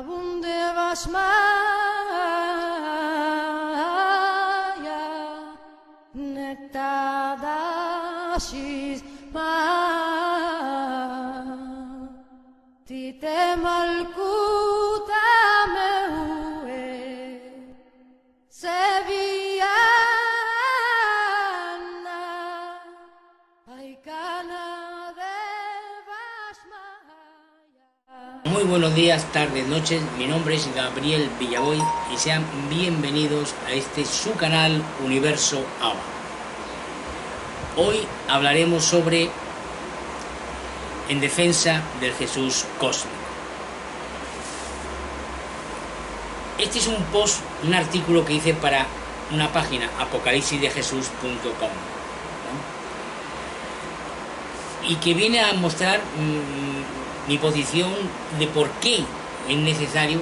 abunde basmaya nektadasis ma tite malkuta meue sevillana aikana de basmaya. Muy buenos días, tardes, noches. Mi nombre es Gabriel Villaboy y sean bienvenidos a este su canal Universo ABA. Hoy hablaremos sobre En defensa del Jesús cósmico. Este es un post, un artículo que hice para una página, apocalipsisdejesús.com, ¿no? Y que viene a mostrar mi posición de por qué es necesario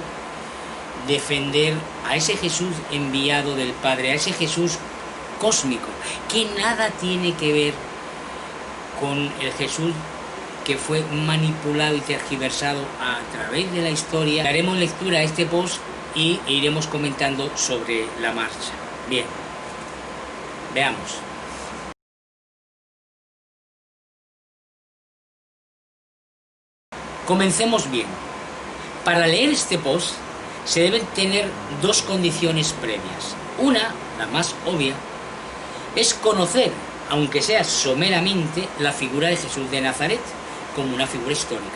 defender a ese Jesús enviado del Padre, a ese Jesús cósmico, que nada tiene que ver con el Jesús que fue manipulado y tergiversado a través de la historia. Daremos lectura a este post y iremos comentando sobre la marcha. Bien, veamos. Comencemos bien. Para leer este post se deben tener dos condiciones previas. Una, la más obvia, es conocer, aunque sea someramente, la figura de Jesús de Nazaret como una figura histórica.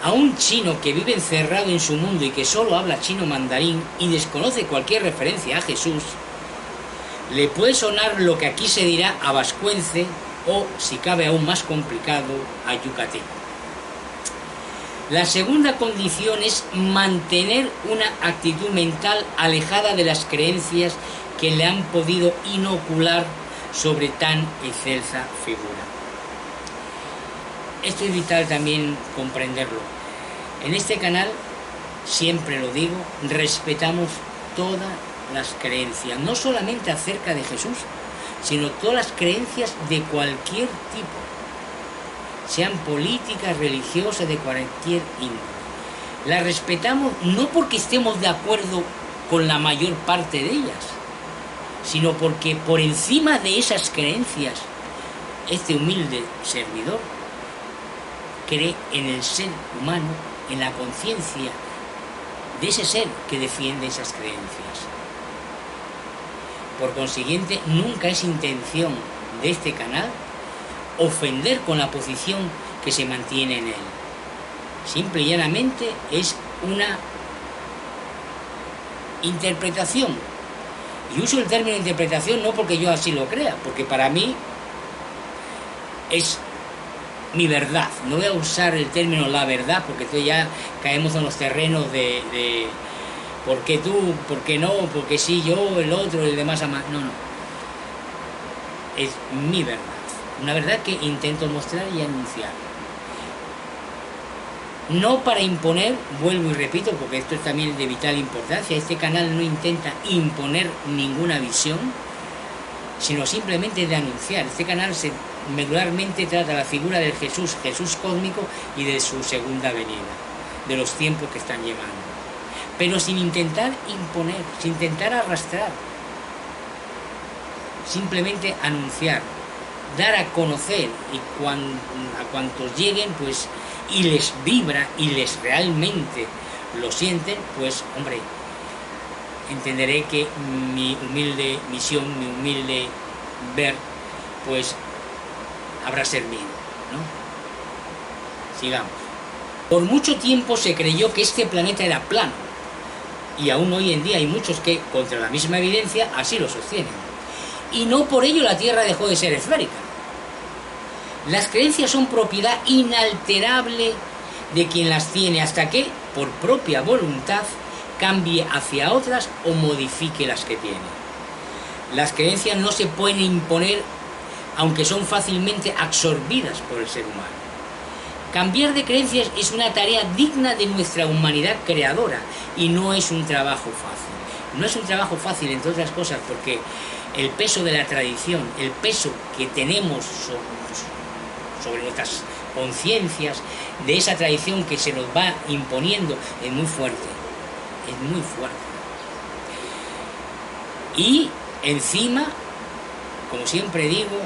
A un chino que vive encerrado en su mundo y que solo habla chino mandarín y desconoce cualquier referencia a Jesús, le puede sonar lo que aquí se dirá a vascuence o, si cabe aún más complicado, a yucateco. La segunda condición es mantener una actitud mental alejada de las creencias que le han podido inocular sobre tan excelsa figura. Esto es vital también comprenderlo. En este canal, siempre lo digo, respetamos todas las creencias, no solamente acerca de Jesús, sino todas las creencias de cualquier tipo, sean políticas, religiosas, de cualquier índole. Las respetamos no porque estemos de acuerdo con la mayor parte de ellas, sino porque por encima de esas creencias, este humilde servidor cree en el ser humano, en la conciencia de ese ser que defiende esas creencias. Por consiguiente, nunca es intención de este canal ofender con la posición que se mantiene en él. Simple y llanamente es una interpretación. Y uso el término interpretación no porque yo así lo crea, porque para mí es mi verdad. No voy a usar el término la verdad, porque entonces ya caemos en los terrenos de ¿por qué tú? ¿Por qué no? ¿Por qué sí yo? ¿El otro? ¿El demás? No, no. Es mi verdad. Una verdad que intento mostrar y anunciar. No para imponer, vuelvo y repito, porque esto es también de vital importancia. Este canal no intenta imponer ninguna visión, sino simplemente de anunciar. Este canal medularmente trata la figura del Jesús cósmico y de su segunda venida, de los tiempos que están llegando, pero sin intentar imponer, sin intentar arrastrar, simplemente anunciar, dar a conocer, y a cuantos lleguen, pues, y les vibra y les realmente lo sienten, pues, hombre, entenderé que mi humilde misión, mi humilde ver, pues habrá servido, ¿no? Sigamos. Por mucho tiempo se creyó que este planeta era plano, y aún hoy en día hay muchos que, contra la misma evidencia, así lo sostienen. Y no por ello la Tierra dejó de ser esférica. Las creencias son propiedad inalterable de quien las tiene, hasta que, por propia voluntad, cambie hacia otras o modifique las que tiene. Las creencias no se pueden imponer, aunque son fácilmente absorbidas por el ser humano. Cambiar de creencias es una tarea digna de nuestra humanidad creadora y no es un trabajo fácil. No es un trabajo fácil, entre otras cosas, porque el peso de la tradición, el peso que tenemos sobre nuestras conciencias, de esa tradición que se nos va imponiendo, es muy fuerte, es muy fuerte. Y encima, como siempre digo,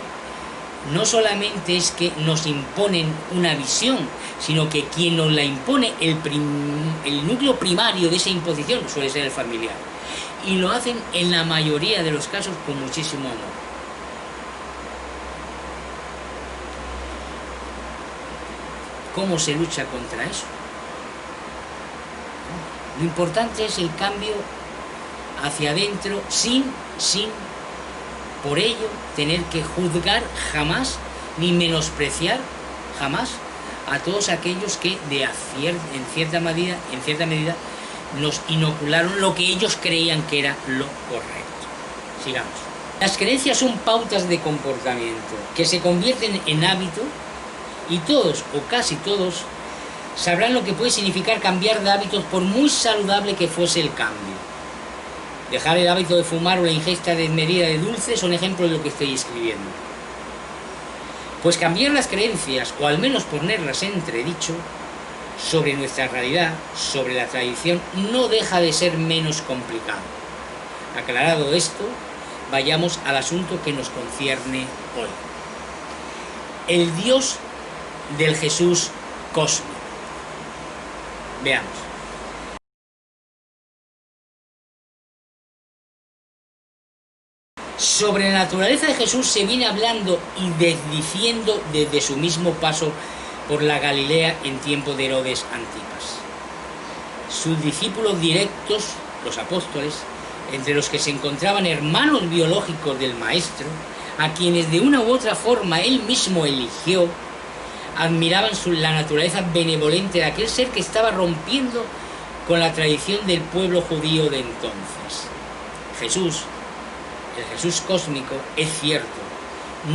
no solamente es que nos imponen una visión, sino que quien nos la impone, el núcleo primario de esa imposición suele ser el familiar. Y lo hacen en la mayoría de los casos con muchísimo amor. ¿Cómo se lucha contra eso? Lo importante es el cambio hacia adentro sin por ello tener que juzgar jamás ni menospreciar jamás a todos aquellos que en cierta medida nos inocularon lo que ellos creían que era lo correcto. Sigamos. Las creencias son pautas de comportamiento que se convierten en hábito y todos o casi todos sabrán lo que puede significar cambiar de hábitos por muy saludable que fuese el cambio. Dejar el hábito de fumar o la ingesta desmedida de dulces son ejemplos de lo que estoy escribiendo. Pues cambiar las creencias, o al menos ponerlas en entredicho, sobre nuestra realidad, sobre la tradición, no deja de ser menos complicado. Aclarado esto, vayamos al asunto que nos concierne hoy. El Dios del Jesús cósmico. Veamos. Sobre la naturaleza de Jesús se viene hablando y desdiciendo desde su mismo paso por la Galilea en tiempo de Herodes Antipas. Sus discípulos directos, los apóstoles, entre los que se encontraban hermanos biológicos del Maestro, a quienes de una u otra forma él mismo eligió, admiraban la naturaleza benevolente de aquel ser que estaba rompiendo con la tradición del pueblo judío de entonces. Jesús, el Jesús cósmico, es cierto,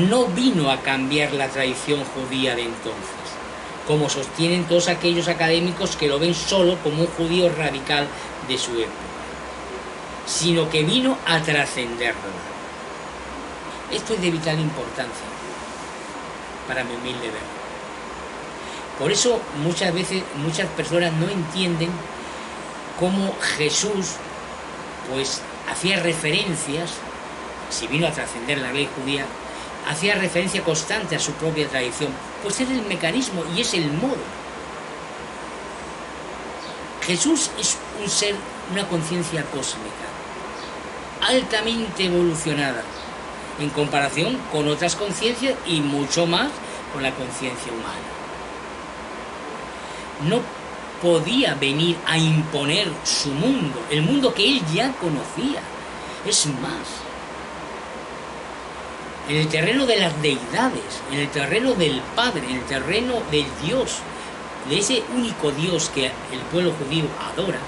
no vino a cambiar la tradición judía de entonces, como sostienen todos aquellos académicos que lo ven solo como un judío radical de su época, sino que vino a trascenderlo. Esto es de vital importancia para mi humilde ver. Por eso muchas veces muchas personas no entienden cómo Jesús pues hacía referencias, si vino a trascender la ley judía, hacía referencia constante a su propia tradición, pues es el mecanismo y es el modo. Jesús es un ser, una conciencia cósmica, altamente evolucionada, en comparación con otras conciencias y mucho más con la conciencia humana. No podía venir a imponer su mundo, el mundo que él ya conocía. Es más, en el terreno de las deidades, en el terreno del Padre, en el terreno del Dios, de ese único Dios que el pueblo judío adora,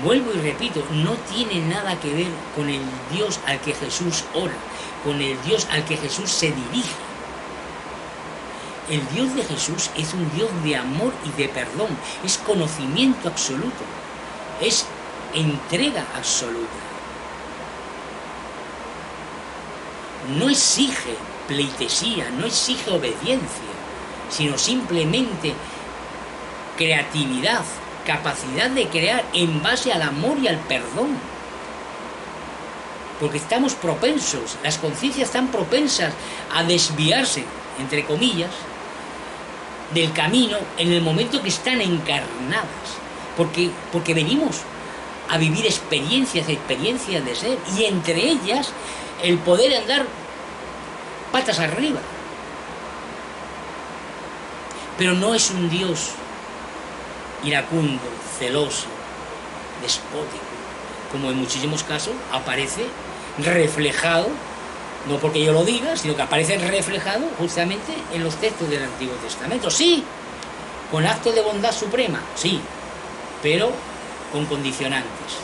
vuelvo y repito, no tiene nada que ver con el Dios al que Jesús ora, con el Dios al que Jesús se dirige. El Dios de Jesús es un Dios de amor y de perdón, es conocimiento absoluto, es entrega absoluta. No exige pleitesía, no exige obediencia, sino simplemente creatividad, capacidad de crear en base al amor y al perdón. Porque estamos propensos, las conciencias están propensas a desviarse, entre comillas, del camino en el momento que están encarnadas. Porque venimos a vivir experiencias de ser, y entre ellas el poder andar patas arriba. Pero no es un Dios iracundo, celoso, despótico, como en muchísimos casos aparece reflejado, no porque yo lo diga, sino que aparece reflejado justamente en los textos del Antiguo Testamento. Sí, con actos de bondad suprema, sí, pero con condicionantes.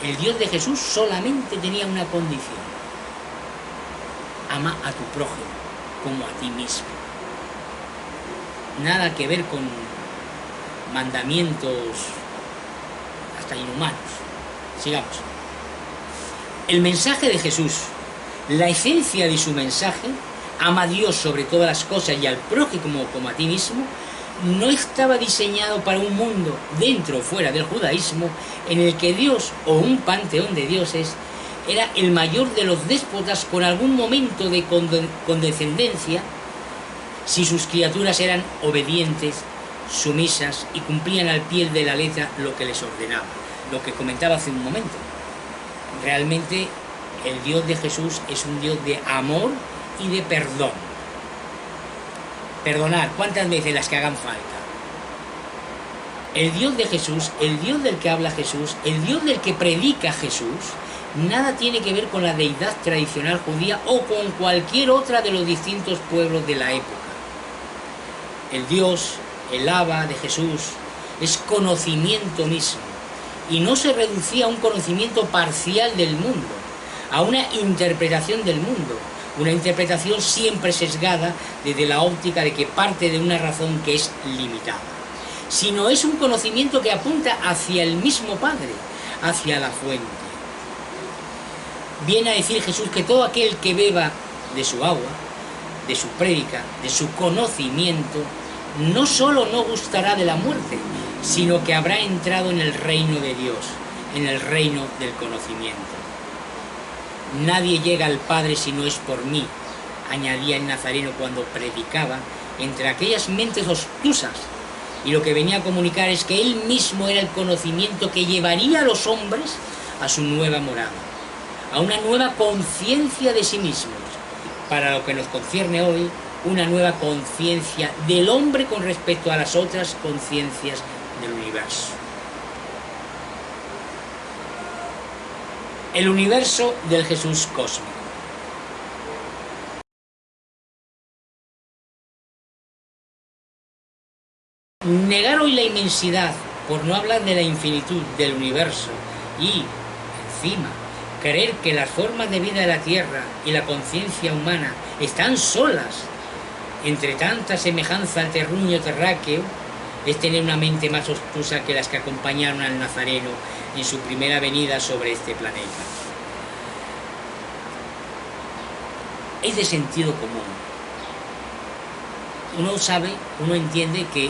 El Dios de Jesús solamente tenía una condición: ama a tu prójimo como a ti mismo. Nada que ver con mandamientos hasta inhumanos. Sigamos. El mensaje de Jesús, la esencia de su mensaje, ama a Dios sobre todas las cosas y al prójimo como a ti mismo, no estaba diseñado para un mundo dentro o fuera del judaísmo en el que Dios o un panteón de dioses era el mayor de los déspotas con algún momento de condescendencia si sus criaturas eran obedientes, sumisas y cumplían al pie de la letra lo que les ordenaba, lo que comentaba hace un momento. Realmente el Dios de Jesús es un Dios de amor y de perdón. Perdonar, ¿cuántas veces? Las que hagan falta. El Dios de Jesús, el Dios del que habla Jesús, el Dios del que predica Jesús, nada tiene que ver con la deidad tradicional judía o con cualquier otra de los distintos pueblos de la época. El Dios, el Abba de Jesús, es conocimiento mismo y no se reducía a un conocimiento parcial del mundo, a una interpretación del mundo, una interpretación siempre sesgada desde la óptica de que parte de una razón que es limitada, sino es un conocimiento que apunta hacia el mismo Padre, hacia la fuente. Viene a decir Jesús que todo aquel que beba de su agua, de su prédica, de su conocimiento, no solo no gustará de la muerte, sino que habrá entrado en el reino de Dios, en el reino del conocimiento. Nadie llega al Padre si no es por mí, añadía el Nazareno cuando predicaba entre aquellas mentes obtusas, y lo que venía a comunicar es que él mismo era el conocimiento que llevaría a los hombres a su nueva morada, a una nueva conciencia de sí mismos, para lo que nos concierne hoy, una nueva conciencia del hombre con respecto a las otras conciencias del universo. El universo del Jesús cósmico. Negar hoy la inmensidad, por no hablar de la infinitud del universo, y, encima, creer que las formas de vida de la Tierra y la conciencia humana están solas entre tanta semejanza al terruño terráqueo, es tener una mente más obtusa que las que acompañaron al Nazareno en su primera venida sobre este planeta. Es de sentido común. Uno sabe, uno entiende que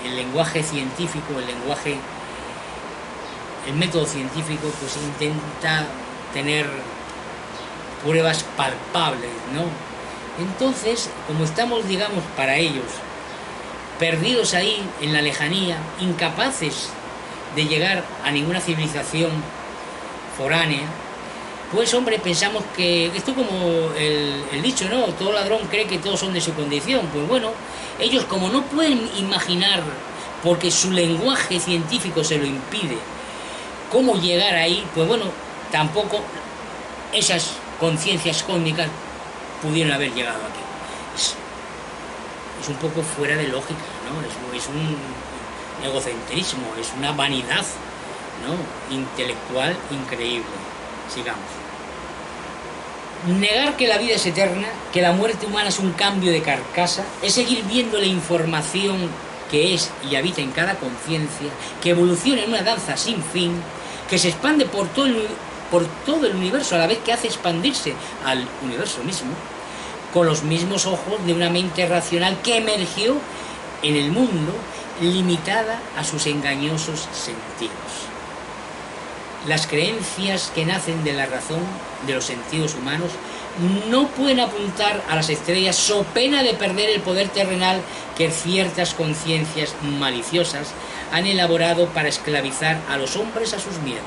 el lenguaje científico, el método científico, pues intenta tener pruebas palpables, ¿no? Entonces, como estamos, digamos, para ellos, perdidos ahí en la lejanía, incapaces de llegar a ninguna civilización foránea, pues hombre, pensamos que esto como el dicho, ¿no? Todo ladrón cree que todos son de su condición. Pues bueno, ellos como no pueden imaginar, porque su lenguaje científico se lo impide, cómo llegar ahí, pues bueno, tampoco esas conciencias cósmicas pudieron haber llegado aquí. Es un poco fuera de lógica, ¿no? Es un egocentrismo, es una vanidad, ¿no? Intelectual increíble. Sigamos. Negar que la vida es eterna, que la muerte humana es un cambio de carcasa, es seguir viendo la información que es y habita en cada conciencia, que evoluciona en una danza sin fin, que se expande por todo el universo a la vez que hace expandirse al universo mismo, con los mismos ojos de una mente racional que emergió en el mundo limitada a sus engañosos sentidos. Las creencias que nacen de la razón, de los sentidos humanos, no pueden apuntar a las estrellas so pena de perder el poder terrenal que ciertas conciencias maliciosas han elaborado para esclavizar a los hombres a sus miedos.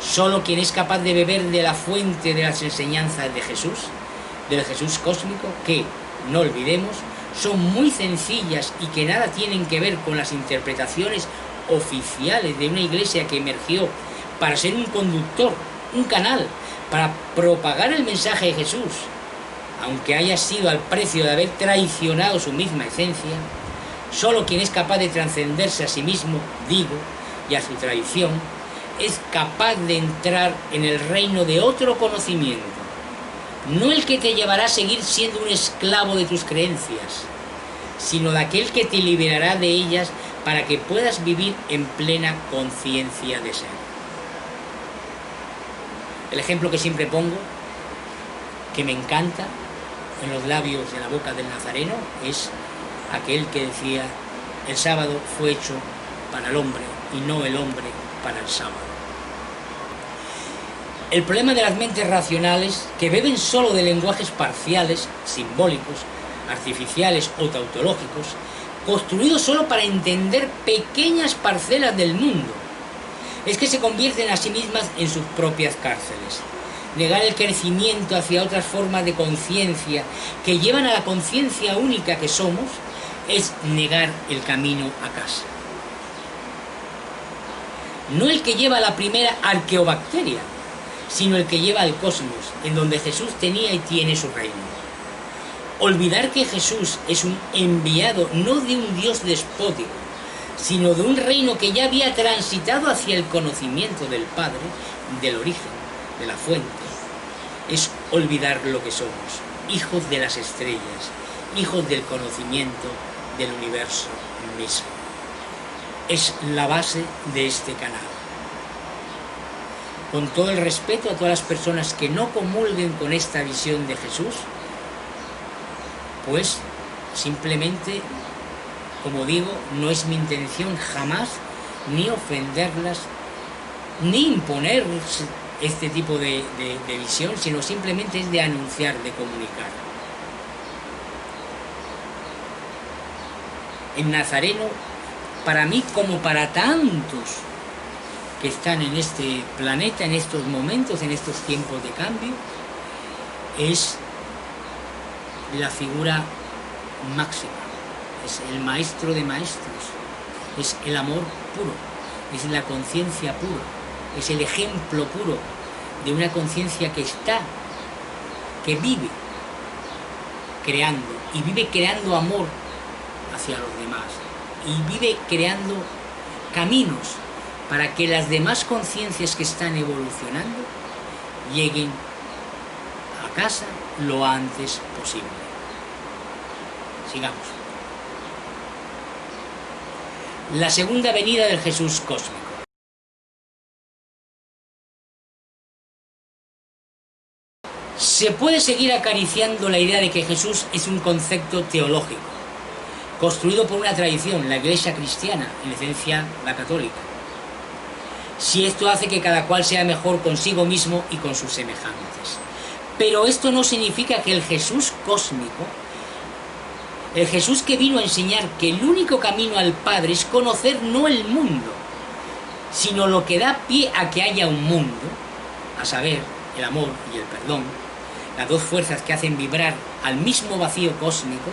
Solo quien es capaz de beber de la fuente de las enseñanzas de Jesús, del Jesús cósmico, que, no olvidemos, son muy sencillas y que nada tienen que ver con las interpretaciones oficiales de una iglesia que emergió para ser un conductor, un canal, para propagar el mensaje de Jesús, aunque haya sido al precio de haber traicionado su misma esencia. Solo quien es capaz de trascenderse a sí mismo, digo, y a su tradición, es capaz de entrar en el reino de otro conocimiento, no el que te llevará a seguir siendo un esclavo de tus creencias, sino de aquel que te liberará de ellas para que puedas vivir en plena conciencia de ser. El ejemplo que siempre pongo, que me encanta, en los labios, de la boca del Nazareno, es aquel que decía: el sábado fue hecho para el hombre y no el hombre para el sábado. El problema de las mentes racionales, que beben solo de lenguajes parciales, simbólicos, artificiales o tautológicos, construidos solo para entender pequeñas parcelas del mundo, es que se convierten a sí mismas en sus propias cárceles. Negar el crecimiento hacia otras formas de conciencia que llevan a la conciencia única que somos es negar el camino a casa. No el que lleva a la primera arqueobacteria, sino el que lleva al cosmos, en donde Jesús tenía y tiene su reino. Olvidar que Jesús es un enviado no de un Dios despótico, sino de un reino que ya había transitado hacia el conocimiento del Padre, del origen, de la fuente, es olvidar lo que somos, hijos de las estrellas, hijos del conocimiento del universo mismo. Es la base de este canal. Con todo el respeto a todas las personas que no comulguen con esta visión de Jesús, pues simplemente, como digo, no es mi intención jamás ni ofenderlas, ni imponer este tipo de visión, sino simplemente es de anunciar, de comunicar. El Nazareno, para mí como para tantos que están en este planeta, en estos momentos, en estos tiempos de cambio, es la figura máxima, es el maestro de maestros, es el amor puro, es la conciencia pura, es el ejemplo puro de una conciencia que está, que vive creando, y vive creando amor hacia los demás, y vive creando caminos para que las demás conciencias que están evolucionando lleguen a casa lo antes posible. Sigamos. La segunda venida del Jesús cósmico. Se puede seguir acariciando la idea de que Jesús es un concepto teológico, construido por una tradición, la Iglesia cristiana, en esencia la católica, si esto hace que cada cual sea mejor consigo mismo y con sus semejantes. Pero esto no significa que el Jesús cósmico, el Jesús que vino a enseñar que el único camino al Padre es conocer no el mundo, sino lo que da pie a que haya un mundo, a saber, el amor y el perdón, las dos fuerzas que hacen vibrar al mismo vacío cósmico,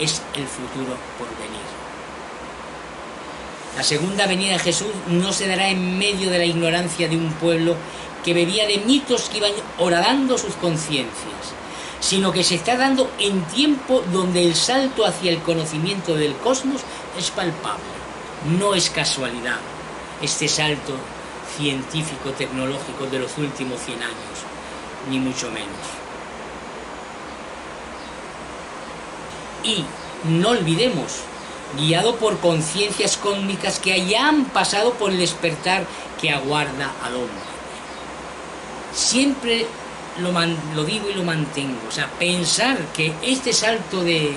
es el futuro por venir. La segunda venida de Jesús no se dará en medio de la ignorancia de un pueblo que bebía de mitos que iban horadando sus conciencias, sino que se está dando en tiempo donde el salto hacia el conocimiento del cosmos es palpable. No es casualidad este salto científico, tecnológico de los últimos 100 años, ni mucho menos. Y no olvidemos, guiado por conciencias cósmicas que hayan pasado por el despertar que aguarda al hombre. Siempre lo digo y lo mantengo, o sea, pensar que este salto de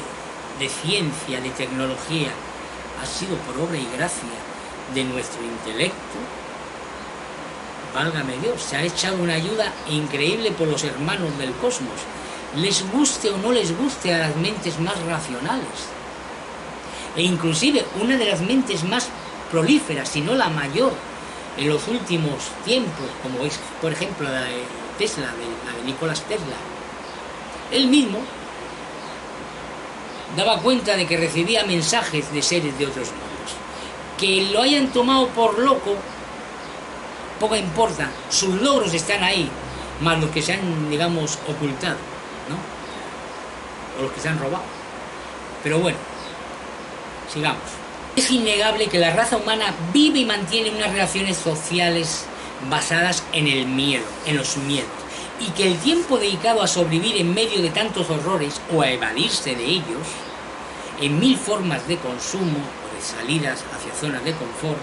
ciencia, de tecnología, ha sido por obra y gracia de nuestro intelecto, válgame Dios, se ha echado una ayuda increíble por los hermanos del cosmos, les guste o no les guste a las mentes más racionales. E inclusive una de las mentes más prolíferas, si no la mayor, en los últimos tiempos, como es, por ejemplo, la de Tesla, la de Nicolás Tesla. Él mismo daba cuenta de que recibía mensajes de seres de otros mundos. Que lo hayan tomado por loco, poco importa, sus logros están ahí, más los que se han, digamos, ocultado, ¿no? O los que se han robado. Pero bueno, sigamos. Es innegable que la raza humana vive y mantiene unas relaciones sociales basadas en el miedo, en los miedos, y que el tiempo dedicado a sobrevivir en medio de tantos horrores o a evadirse de ellos, en mil formas de consumo o de salidas hacia zonas de confort,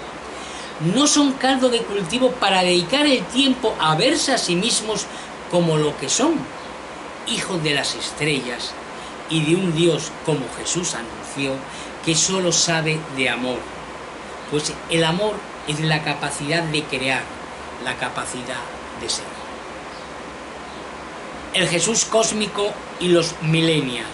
no son caldo de cultivo para dedicar el tiempo a verse a sí mismos como lo que son, hijo de las estrellas y de un Dios como Jesús anunció, que solo sabe de amor. Pues el amor es la capacidad de crear, la capacidad de ser. El Jesús cósmico y los millennials.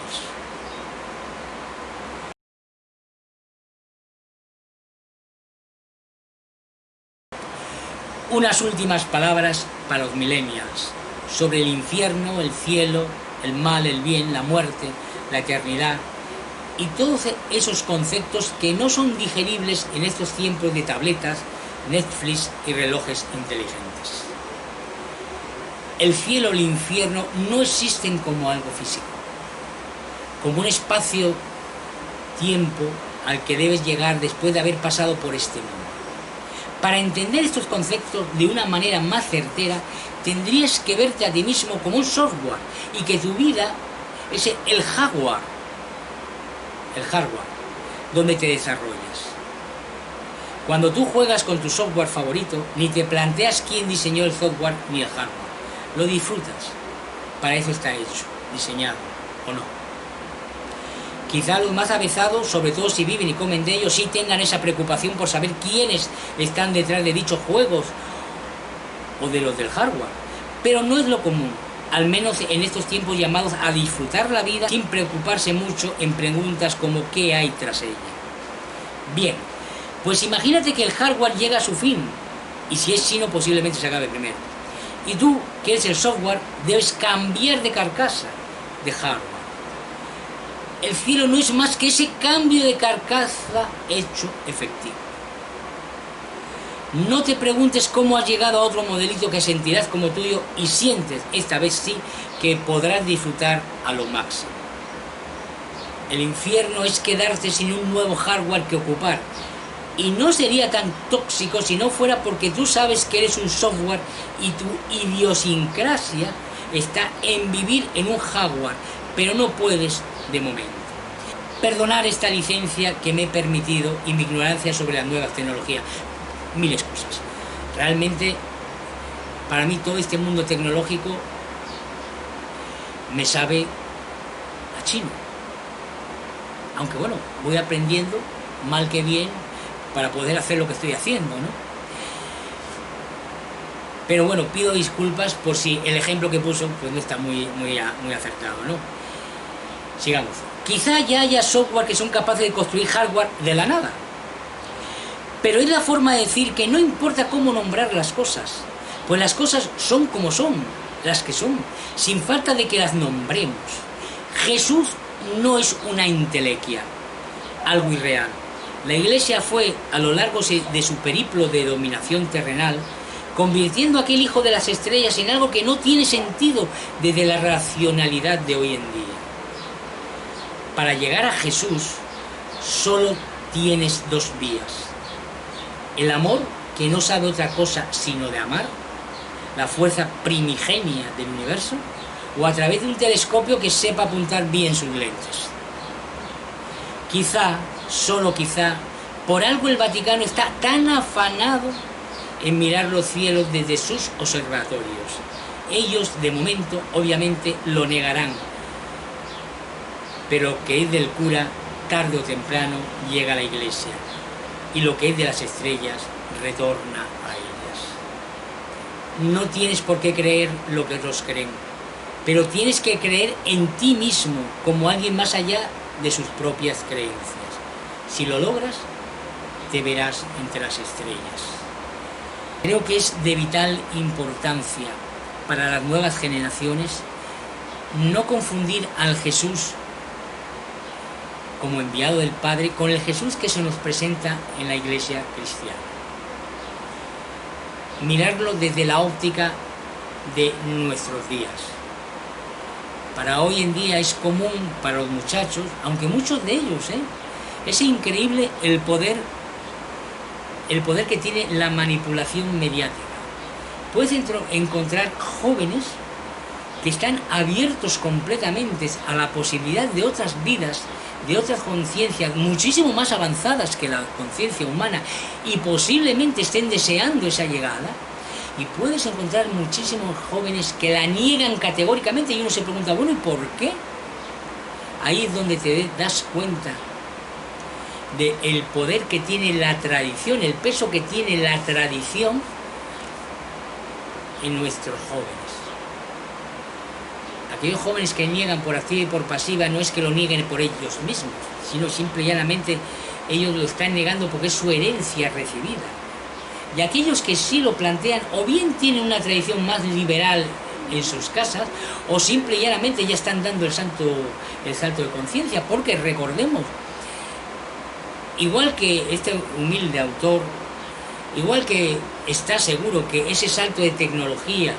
Unas últimas palabras para los millennials sobre el infierno, el cielo, el mal, el bien, la muerte, la eternidad y todos esos conceptos que no son digeribles en estos tiempos de tabletas, Netflix y relojes inteligentes. El cielo o el infierno no existen como algo físico, como un espacio-tiempo al que debes llegar después de haber pasado por este mundo. Para entender estos conceptos de una manera más certera, tendrías que verte a ti mismo como un software y que tu vida es el hardware, donde te desarrollas. Cuando tú juegas con tu software favorito, ni te planteas quién diseñó el software ni el hardware. Lo disfrutas. Para eso está hecho, diseñado, ¿o no? Quizá los más avezados, sobre todo si viven y comen de ellos, sí tengan esa preocupación por saber quiénes están detrás de dichos juegos o de los del hardware. Pero no es lo común, al menos en estos tiempos llamados a disfrutar la vida sin preocuparse mucho en preguntas como ¿qué hay tras ella? Bien, pues imagínate que el hardware llega a su fin, y si es chino posiblemente se acabe primero. Y tú, que eres el software, debes cambiar de carcasa, de hardware. El cielo no es más que ese cambio de carcasa hecho efectivo. No te preguntes cómo has llegado a otro modelito que sentirás como tuyo y sientes, esta vez sí, que podrás disfrutar a lo máximo. El infierno es quedarte sin un nuevo hardware que ocupar. Y no sería tan tóxico si no fuera porque tú sabes que eres un software y tu idiosincrasia está en vivir en un hardware, pero no puedes de momento. Perdonar esta licencia que me he permitido y mi ignorancia sobre las nuevas tecnologías. Miles cosas. Realmente, para mí todo este mundo tecnológico me sabe a chino. Aunque bueno, voy aprendiendo, mal que bien, para poder hacer lo que estoy haciendo, ¿no? Pero bueno, pido disculpas por si el ejemplo que puso pues no está muy acertado, ¿no? Sigamos. Quizá ya haya software que son capaces de construir hardware de la nada. Pero es la forma de decir que no importa cómo nombrar las cosas, pues las cosas son como son, las que son, sin falta de que las nombremos. Jesús no es una entelequia, algo irreal. La Iglesia fue, a lo largo de su periplo de dominación terrenal, convirtiendo a aquel hijo de las estrellas en algo que no tiene sentido desde la racionalidad de hoy en día. Para llegar a Jesús, solo tienes dos vías. El amor, que no sabe otra cosa sino de amar, la fuerza primigenia del universo, o a través de un telescopio que sepa apuntar bien sus lentes. Quizá, solo quizá, por algo el Vaticano está tan afanado en mirar los cielos desde sus observatorios. Ellos, de momento, obviamente, lo negarán. Pero lo que es del cura, tarde o temprano, llega a la Iglesia. Y lo que es de las estrellas, retorna a ellas. No tienes por qué creer lo que otros creen, pero tienes que creer en ti mismo como alguien más allá de sus propias creencias. Si lo logras, te verás entre las estrellas. Creo que es de vital importancia para las nuevas generaciones no confundir al Jesús como enviado del Padre con el Jesús que se nos presenta en la Iglesia cristiana. Mirarlo desde la óptica de nuestros días. Para hoy en día es común para los muchachos, aunque muchos de ellos, es increíble el poder que tiene la manipulación mediática. Puedes encontrar jóvenes que están abiertos completamente a la posibilidad de otras vidas, de otras conciencias muchísimo más avanzadas que la conciencia humana y posiblemente estén deseando esa llegada, Y puedes encontrar muchísimos jóvenes que la niegan categóricamente y uno se pregunta, bueno, ¿y por qué? Ahí es donde te das cuenta del poder que tiene la tradición, el peso que tiene la tradición en nuestros jóvenes. Aquellos jóvenes que niegan por activa y por pasiva no es que lo nieguen por ellos mismos, sino simple y llanamente ellos lo están negando porque es su herencia recibida. Y aquellos que sí lo plantean, o bien tienen una tradición más liberal en sus casas, o simple y llanamente ya están dando el salto de conciencia, porque recordemos, igual que este humilde autor, igual que está seguro que ese salto de tecnología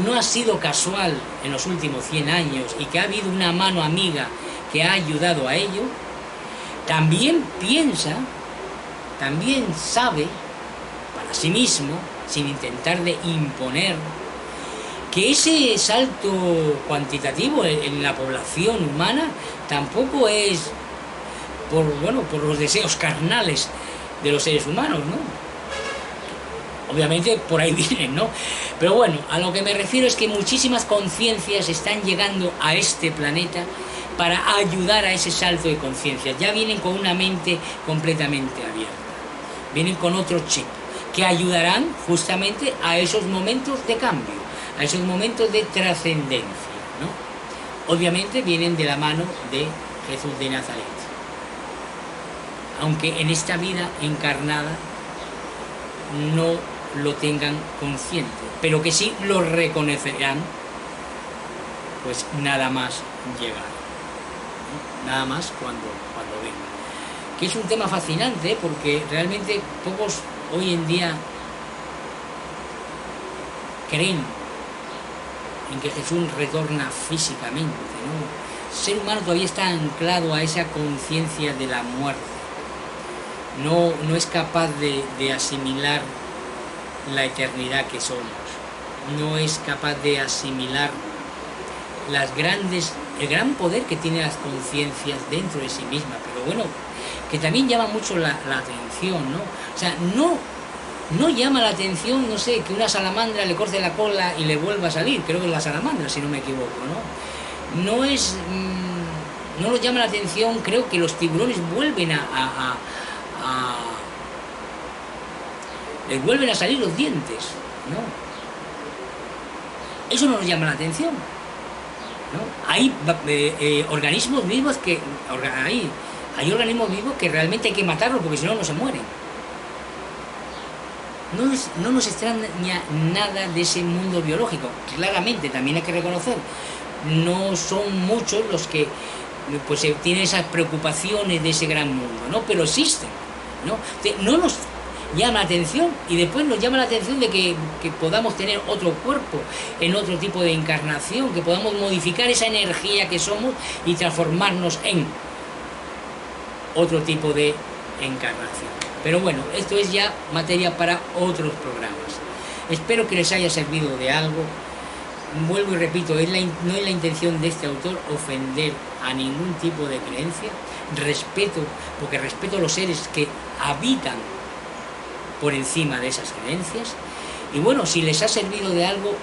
no ha sido casual en los últimos 100 años y que ha habido una mano amiga que ha ayudado a ello, también piensa, también sabe, para sí mismo, sin intentar de imponer, que ese salto cuantitativo en la población humana tampoco es por los deseos carnales de los seres humanos, ¿no? Obviamente por ahí vienen, ¿no? Pero bueno, a lo que me refiero es que muchísimas conciencias están llegando a este planeta para ayudar a ese salto de conciencia. Ya vienen con una mente completamente abierta. Vienen con otro chip que ayudarán justamente a esos momentos de cambio, a esos momentos de trascendencia, ¿no? Obviamente vienen de la mano de Jesús de Nazaret. Aunque en esta vida encarnada no lo tengan consciente, pero que sí lo reconocerán, pues nada más llegar, ¿no? Nada más cuando venga. Que es un tema fascinante, porque realmente pocos hoy en día creen en que Jesús retorna físicamente, ¿no? El ser humano todavía está anclado a esa conciencia de la muerte. No es capaz de asimilar la eternidad que somos, no es capaz de asimilar el gran poder que tienen las conciencias dentro de sí misma, pero bueno, que también llama mucho la atención, ¿no? O sea, no llama la atención, no sé, que una salamandra le corte la cola y le vuelva a salir, creo que es la salamandra, si no me equivoco, ¿no? No nos llama la atención, creo que los tiburones vuelven les vuelven a salir los dientes, ¿no? Eso no nos llama la atención, ¿no? Hay organismos vivos hay organismos vivos que realmente hay que matarlos porque si no, no se mueren. No nos extraña nada de ese mundo biológico. Claramente, también hay que reconocer, no son muchos los que pues tienen esas preocupaciones de ese gran mundo, ¿no? Pero existen, ¿no? No nos llama la atención, y después nos llama la atención de que podamos tener otro cuerpo en otro tipo de encarnación, que podamos modificar esa energía que somos y transformarnos en otro tipo de encarnación. Pero bueno, esto es ya materia para otros programas. Espero que les haya servido de algo. Vuelvo y repito, no es la intención de este autor ofender a ningún tipo de creencia. Porque respeto a los seres que habitan por encima de esas creencias. Y bueno, si les ha servido de algo,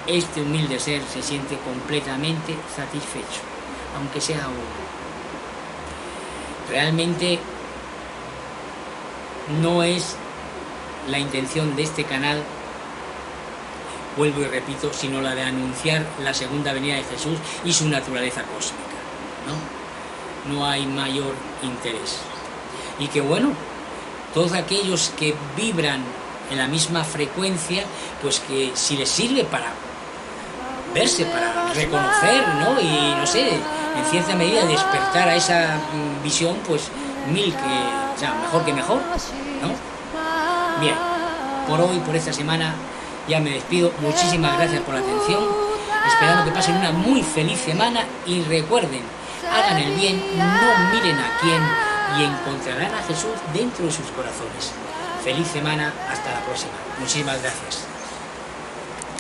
este humilde ser se siente completamente satisfecho, aunque sea uno. Realmente no es la intención de este canal, vuelvo y repito, sino la de anunciar la segunda venida de Jesús y su naturaleza cósmica, ¿no? No hay mayor interés. Y que bueno, todos aquellos que vibran en la misma frecuencia, pues que si les sirve para verse, para reconocer, ¿no? Y no sé, en cierta medida despertar a esa visión, pues mejor que mejor, ¿no? Bien, por hoy, por esta semana, ya me despido. Muchísimas gracias por la atención, esperando que pasen una muy feliz semana y recuerden, hagan el bien, no miren a quién, y encontrarán a Jesús dentro de sus corazones. Feliz semana, hasta la próxima. Muchísimas gracias.